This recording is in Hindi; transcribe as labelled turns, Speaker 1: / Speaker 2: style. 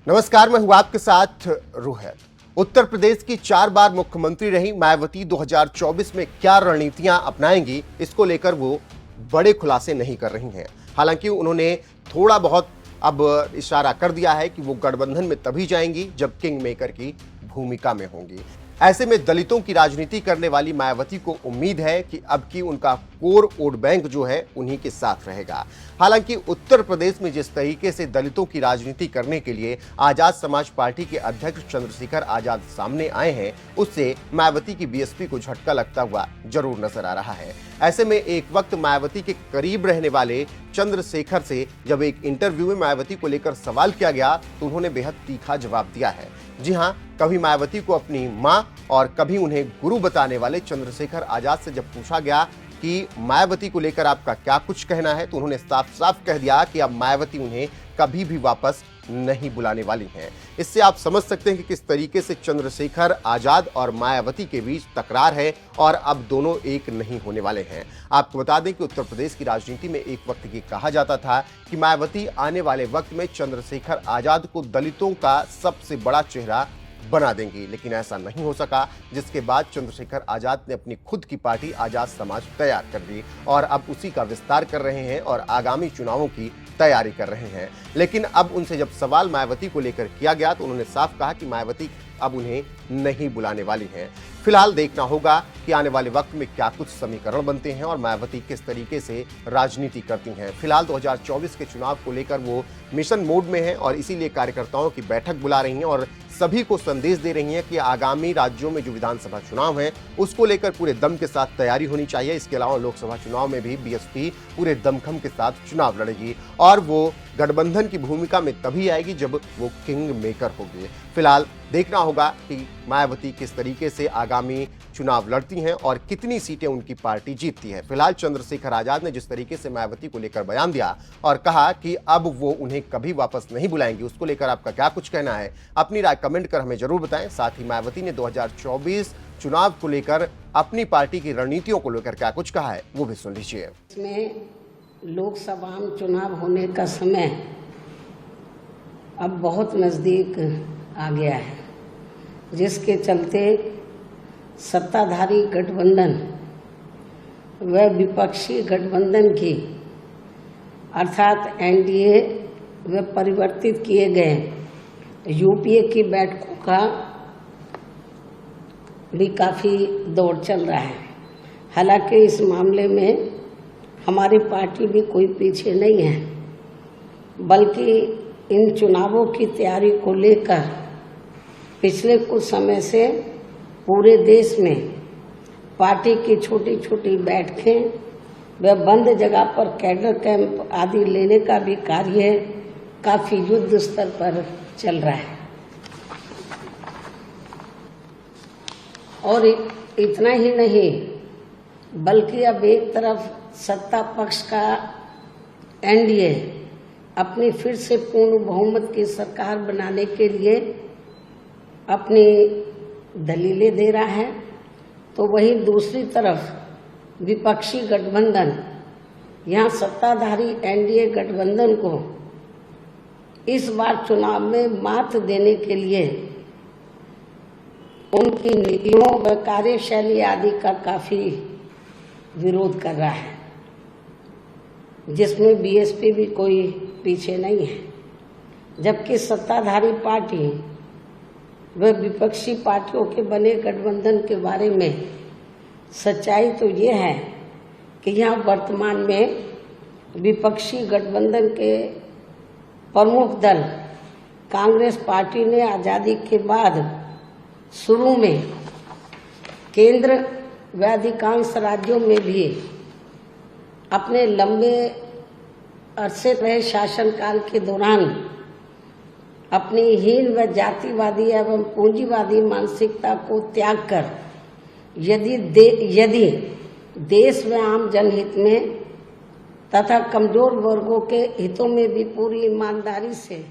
Speaker 1: नमस्कार, मैं हूं आपके साथ रोहित। उत्तर प्रदेश की 4 बार मुख्यमंत्री रही मायावती 2024 में क्या रणनीतियां अपनाएंगी, इसको लेकर वो बड़े खुलासे नहीं कर रही हैं। हालांकि उन्होंने थोड़ा बहुत अब इशारा कर दिया है कि वो गठबंधन में तभी जाएंगी जब किंग मेकर की भूमिका में होंगी। ऐसे में दलितों की राजनीति करने वाली मायावती को उम्मीद है कि अब की उनका कोर वोट बैंक जो है उन्हीं के साथ रहेगा। हालांकि उत्तर प्रदेश में जिस तरीके से दलितों की राजनीति करने के लिए आजाद समाज पार्टी के अध्यक्ष चंद्रशेखर आजाद सामने आए हैं, उससे मायावती की बीएसपी को झटका लगता हुआ जरूर नजर आ रहा है। ऐसे में एक वक्त मायावती के करीब रहने वाले चंद्रशेखर से जब एक इंटरव्यू में मायावती को लेकर सवाल किया गया तो उन्होंने बेहद तीखा जवाब दिया है। जी हां, कभी मायावती को अपनी मां और कभी उन्हें गुरु बताने वाले चंद्रशेखर आजाद से जब पूछा गया कि मायावती को लेकर आपका क्या कुछ कहना है, तो उन्होंने साफ साफ कह दिया कि अब मायावती उन्हें कभी भी वापस नहीं बुलाने वाली हैं। इससे आप समझ सकते हैं कि किस तरीके से चंद्रशेखर आजाद और मायावती के बीच तकरार है और अब दोनों एक नहीं होने वाले हैं। आपको बता दें कि उत्तर प्रदेश की राजनीति में एक वक्त ये कहा जाता था कि मायावती आने वाले वक्त में चंद्रशेखर आजाद को दलितों का सबसे बड़ा चेहरा बना देंगी, लेकिन ऐसा नहीं हो सका, जिसके बाद चंद्रशेखर आजाद ने अपनी खुद की पार्टी आजाद समाज तैयार कर दी और अब उसी का विस्तार कर रहे हैं और आगामी चुनावों की तैयारी कर रहे हैं। लेकिन अब उनसे जब सवाल मायावती को लेकर किया गया तो उन्होंने साफ कहा कि मायावती अब उन्हें नहीं बुलाने वाली हैं। फिलहाल देखना होगा कि आने वाले वक्त में क्या कुछ समीकरण बनते हैं और मायावती किस तरीके से राजनीति करती हैं। फिलहाल 2024 के चुनाव को लेकर वो मिशन मोड में हैं और इसीलिए कार्यकर्ताओं की बैठक बुला रही हैं और सभी को संदेश दे रही हैं कि आगामी राज्यों में जो विधानसभा चुनाव है उसको लेकर पूरे दम के साथ तैयारी होनी चाहिए। इसके अलावा लोकसभा चुनाव में भी बीएसपी पूरे दमखम के साथ चुनाव लड़ेगी और वो गठबंधन की भूमिका में तभी आएगी जब वो किंग मेकर होगी। फिलहाल देखना होगा कि मायावती किस तरीके से आगामी चुनाव लड़ती हैं और कितनी सीटें उनकी पार्टी जीतती है। फिलहाल चंद्रशेखर आजाद ने जिस तरीके से मायावती को लेकर बयान दिया और कहा कि अब वो उन्हें कभी वापस नहीं बुलाएंगी, उसको लेकर आपका क्या कुछ कहना है, अपनी राय कमेंट कर हमें जरूर बताएं। साथ ही मायावती ने 2024 चुनाव को लेकर अपनी पार्टी की रणनीतियों को लेकर क्या कुछ कहा है वो भी सुन लीजिए।
Speaker 2: इसमें लोकसभा में चुनाव होने का समय अब बहुत नजदीक आ गया है, जिसके चलते सत्ताधारी गठबंधन व विपक्षी गठबंधन की अर्थात एनडीए व परिवर्तित किए गए यूपीए की बैठकों का भी काफ़ी दौर चल रहा है। हालांकि इस मामले में हमारी पार्टी भी कोई पीछे नहीं है, बल्कि इन चुनावों की तैयारी को लेकर पिछले कुछ समय से पूरे देश में पार्टी की छोटी छोटी बैठकें व बंद जगह पर कैडर कैंप आदि लेने का भी कार्य काफ़ी युद्ध स्तर पर चल रहा है। और इतना ही नहीं, बल्कि अब एक तरफ सत्ता पक्ष का एनडीए अपनी फिर से पूर्ण बहुमत की सरकार बनाने के लिए अपनी दलीलें दे रहा है, तो वहीं दूसरी तरफ विपक्षी गठबंधन यहाँ सत्ताधारी एनडीए गठबंधन को इस बार चुनाव में मात देने के लिए उनकी नीतियों व कार्यशैली आदि का काफ़ी विरोध कर रहा है, जिसमें बीएसपी भी कोई पीछे नहीं है। जबकि सत्ताधारी पार्टी व विपक्षी पार्टियों के बने गठबंधन के बारे में सच्चाई तो ये है कि यहाँ वर्तमान में विपक्षी गठबंधन के प्रमुख दल कांग्रेस पार्टी ने आज़ादी के बाद शुरू में केंद्र व अधिकांश राज्यों में भी अपने लंबे अरसे रहे शासनकाल के दौरान अपनी हीन व जातिवादी एवं पूंजीवादी मानसिकता को त्याग कर यदि देश व आम जनहित में तथा कमजोर वर्गों के हितों में भी पूरी ईमानदारी से